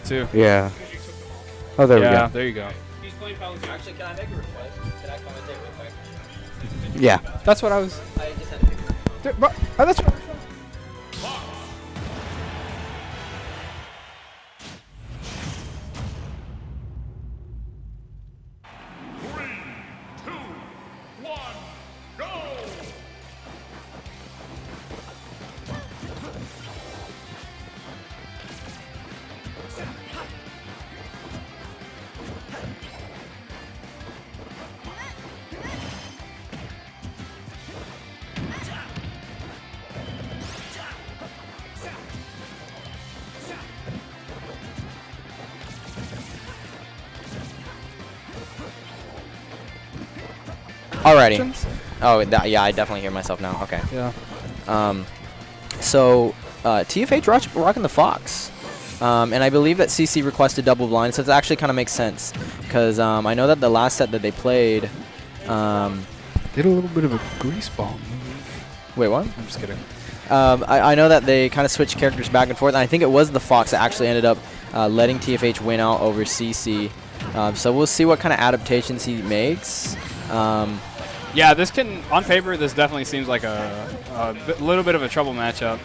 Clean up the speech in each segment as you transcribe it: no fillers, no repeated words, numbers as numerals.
too. Yeah. Oh, there we go. Yeah, there you go. He's playing Palutena. Actually, can I make a request? Can I commentate real quick? Yeah. That's what I was. I just had to make a Dude, bro, that's what. Alrighty. Oh, yeah, I definitely hear myself now. Okay. Yeah. So, TFH rocking the Fox. And I believe that CC requested double blind, so it actually kind of makes sense. Because I know that the last set that they played... Did a little bit of a grease ball move. Wait, what? I'm just kidding. I know that they kind of switched characters back and forth, and I think it was the Fox that actually ended up letting TFH win out over CC. So we'll see what kind of adaptations he makes. Yeah, this can, on paper, this definitely seems like a little bit of a trouble matchup.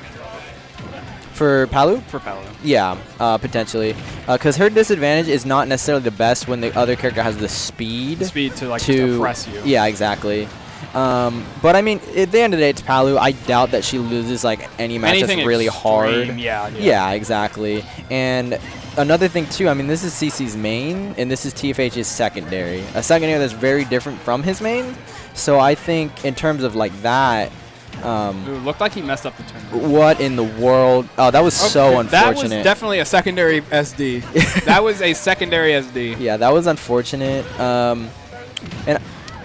For Palu? For Palu. Yeah, potentially. Because her disadvantage is not necessarily the best when the other character has the speed. Speed to, like, to press you. Yeah, exactly. But, I mean, at the end of the day, it's Palu. I doubt that she loses, like, any match that's really hard. Yeah, exactly. And another thing, too, I mean, this is CC's main, and this is TFH's secondary. A secondary that's very different from his main. So I think in terms of, like, that... Ooh, looked like he messed up the turn. What in the world? Oh, that was so unfortunate. That was definitely a secondary SD. That was a secondary SD. Yeah, that was unfortunate. And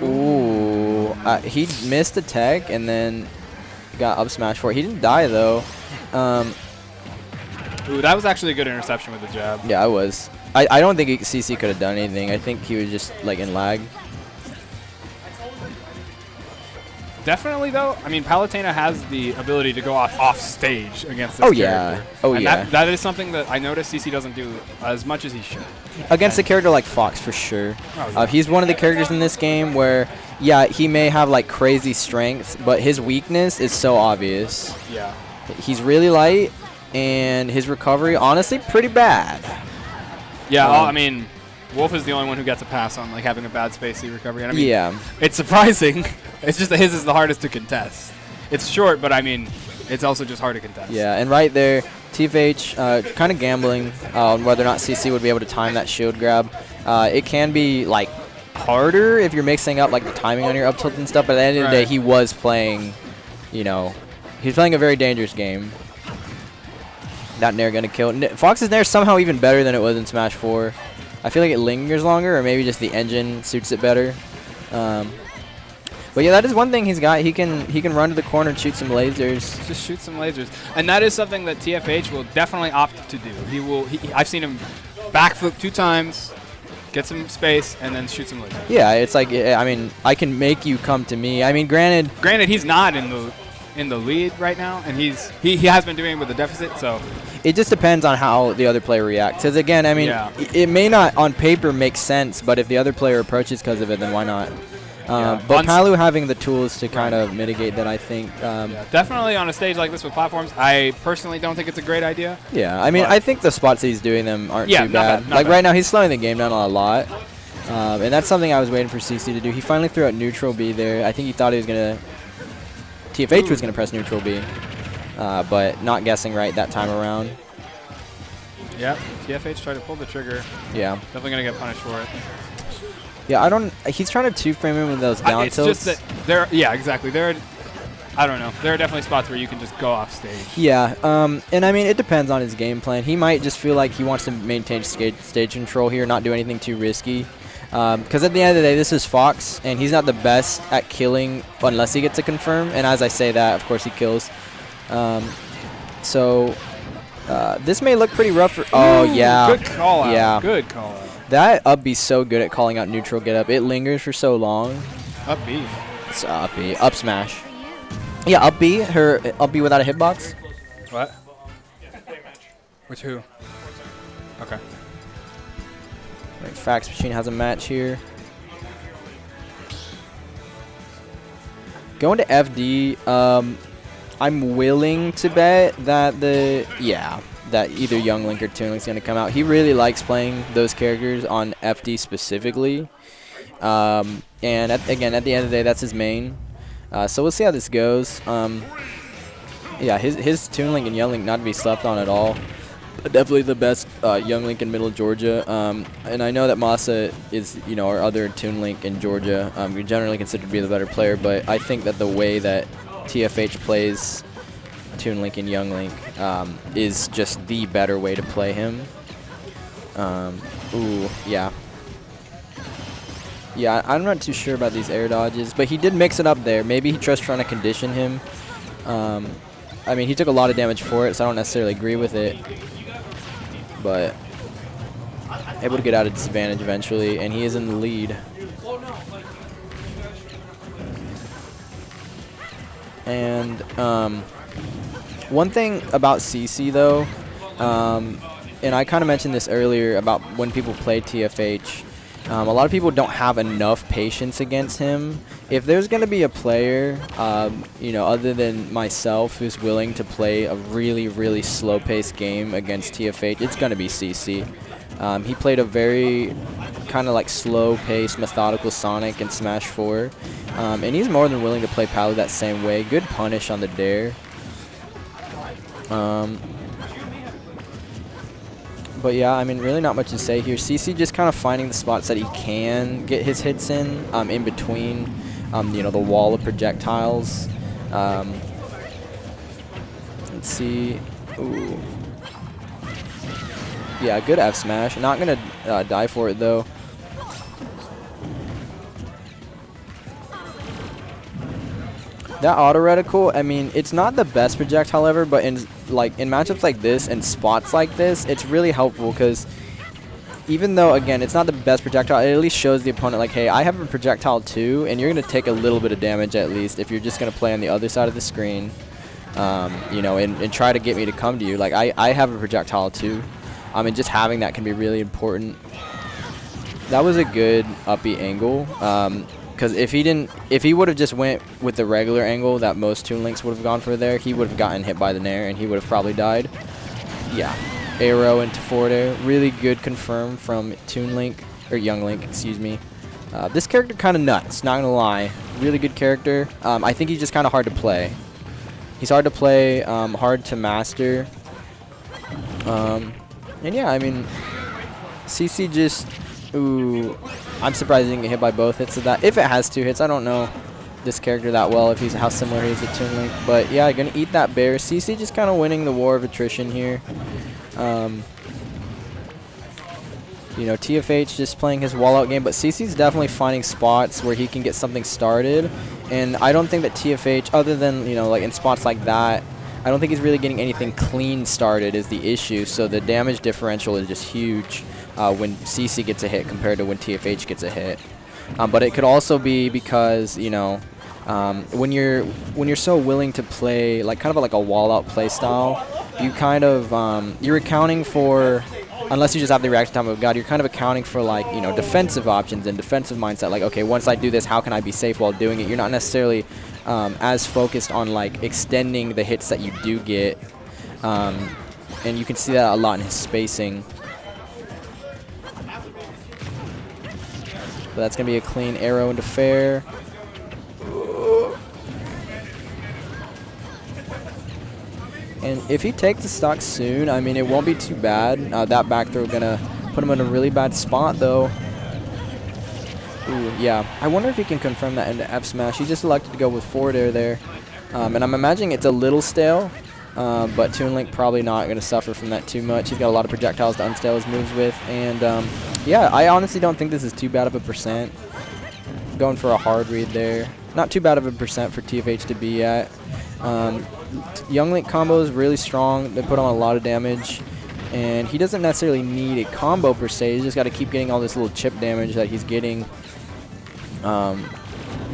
ooh, he missed a tech and then got up smash for it. He didn't die though. Ooh, that was actually a good interception with the jab. Yeah, I was. I don't think CC could have done anything. I think he was just like in lag. Definitely, though, I mean, Palutena has the ability to go off stage against this character. Oh, and yeah. That is something that I noticed CC doesn't do as much as he should. Against a character like Fox, for sure. He's one of the characters in this game where, yeah, he may have, like, crazy strength, but his weakness is so obvious. Yeah. He's really light, and his recovery, honestly, pretty bad. Yeah, I mean... Wolf is the only one who gets a pass on like having a bad spacey recovery. And I mean, yeah, it's surprising. It's just that his is the hardest to contest. It's short, but I mean, it's also just hard to contest. Yeah, and right there, TFH kind of gambling on whether or not CC would be able to time that shield grab. It can be like harder if you're mixing up like the timing on your up tilt and stuff. But at the end of the day, he was playing, you know, he's playing a very dangerous game. That Nair gonna kill. Fox's Nair is somehow even better than it was in Smash 4. I feel like it lingers longer, or maybe just the engine suits it better. But yeah, that is one thing he's got. He can run to the corner and shoot some lasers. Just shoot some lasers, and that is something that TFH will definitely opt to do. He will. I've seen him backflip 2 times, get some space, and then shoot some lasers. Yeah, it's like I mean, I can make you come to me. I mean, granted, he's not in the lead right now, and he has been doing it with a deficit, so. It just depends on how the other player reacts. Because again, I mean, it may not on paper make sense, but if the other player approaches because of it, then why not? But Palu having the tools to kind of mitigate that, I think. Yeah, definitely on a stage like this with platforms, I personally don't think it's a great idea. Yeah, I mean, I think the spots that he's doing them aren't too bad. Not like bad. right now, he's slowing the game down a lot. And that's something I was waiting for CC to do. He finally threw out neutral B there. I think he thought he was going to... TFH was going to press neutral B. But not guessing right that time around. Yep, TFH tried to pull the trigger. Yeah. Definitely going to get punished for it. Yeah, he's trying to 2-frame him with those down it's tilts. just that yeah, exactly. I don't know. There are definitely spots where you can just go off stage. Yeah, and I mean, it depends on his game plan. He might just feel like he wants to maintain stage control here, not do anything too risky. Because at the end of the day, this is Fox, and he's not the best at killing unless he gets a confirm. And as I say that, of course, he kills. This may look pretty rough. Oh, yeah. Good call out. Yeah. Good call out. That up B's so good at calling out neutral get up. It lingers for so long. Up B. It's up B. Up smash. Yeah, up B. Her up B without a hitbox. What? Which who? Okay. Right, Fax Machine has a match here. Going to FD, I'm willing to bet that that either Young Link or Toon Link's going to come out. He really likes playing those characters on FD specifically. And again, at the end of the day, that's his main. So we'll see how this goes. Yeah, his Toon Link and Young Link not to be slept on at all. Definitely the best Young Link in Middle Georgia. And I know that Masa is, our other Toon Link in Georgia. We generally considered to be the better player, but I think that the way that TFH plays Toon Link and Young Link is just the better way to play him. Ooh, yeah. Yeah, I'm not too sure about these air dodges, but he did mix it up there. Maybe he just trying to condition him. I mean, he took a lot of damage for it, so I don't necessarily agree with it. But able to get out of disadvantage eventually, and he is in the lead. And one thing about CC though, and I kind of mentioned this earlier about when people play TFH, a lot of people don't have enough patience against him. If there's going to be a player, other than myself, who's willing to play a really, really slow-paced game against TFH, it's going to be CC. He played a very kind of like slow-paced, methodical Sonic in Smash 4. And he's more than willing to play Palu that same way. Good punish on the dare. But yeah, I mean, really not much to say here. CC just kind of finding the spots that he can get his hits in between, the wall of projectiles. Let's see. Ooh. Yeah, good F smash. Not gonna die for it though. That auto reticle, I mean, it's not the best projectile ever, but in matchups like this and spots like this, it's really helpful because even though, again, it's not the best projectile, it at least shows the opponent like, hey, I have a projectile too, and you're going to take a little bit of damage at least if you're just going to play on the other side of the screen, and try to get me to come to you. Like, I have a projectile too, and just having that can be really important. That was a good uppy angle. Because if he would have just went with the regular angle that most Toon Links would have gone for there, he would have gotten hit by the Nair and he would have probably died. Yeah, arrow into forward air. Really good confirm from Toon Link, or Young Link, excuse me. This character kind of nuts, not gonna lie. Really good character. I think he's just kind of hard to play. He's hard to play, hard to master. And yeah, I mean, CC just, ooh. I'm surprised he didn't get hit by both hits of that. If it has two hits, I don't know this character that well, if he's how similar he is to Toon Link. But yeah, gonna eat that bear. CC just kind of winning the war of attrition here. TFH just playing his wall out game, but CC's definitely finding spots where he can get something started. And I don't think that TFH, other than, like in spots like that, I don't think he's really getting anything clean started is the issue. So the damage differential is just huge. When CC gets a hit compared to when TFH gets a hit. But it could also be because, when you're so willing to play like kind of like a wall out play style, you kind of you're accounting for, unless you just have the reaction time of God, you're kind of accounting for like, defensive options and defensive mindset. Like, okay, once I do this, how can I be safe while doing it? You're not necessarily as focused on like extending the hits that you do get. And you can see that a lot in his spacing. But that's going to be a clean arrow into fair. And if he takes the stock soon, I mean, it won't be too bad. That back throw going to put him in a really bad spot, though. Ooh, yeah. I wonder if he can confirm that into F smash. He just elected to go with forward air there. And I'm imagining it's a little stale. But Toon Link probably not going to suffer from that too much. He's got a lot of projectiles to unstale his moves with. And yeah, I honestly don't think this is too bad of a percent. Going for a hard read there. Not too bad of a percent for TFH to be at. Young Link combo is really strong. They put on a lot of damage. And he doesn't necessarily need a combo per se. He's just got to keep getting all this little chip damage that he's getting. But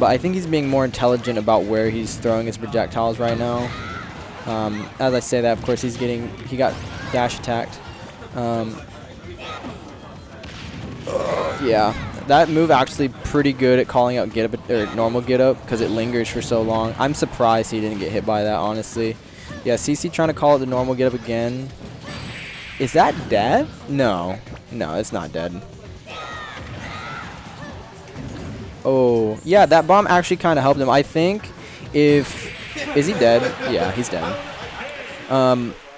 I think he's being more intelligent about where he's throwing his projectiles right now. As I say that, of course, he got dash attacked. Yeah, that move actually pretty good at calling out get up or normal get up because it lingers for so long. I'm surprised he didn't get hit by that, honestly. Yeah, CC trying to call it the normal get up again. Is that dead? No, it's not dead. Oh, yeah, that bomb actually kind of helped him. I think if is he dead? Yeah, he's dead.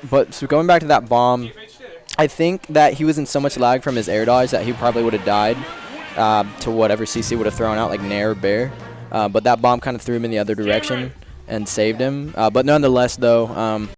But so going back to that bomb, I think that he was in so much lag from his air dodge that he probably would have died to whatever CC would have thrown out, like Nair or Bear. But that bomb kind of threw him in the other direction and saved him. But nonetheless, though,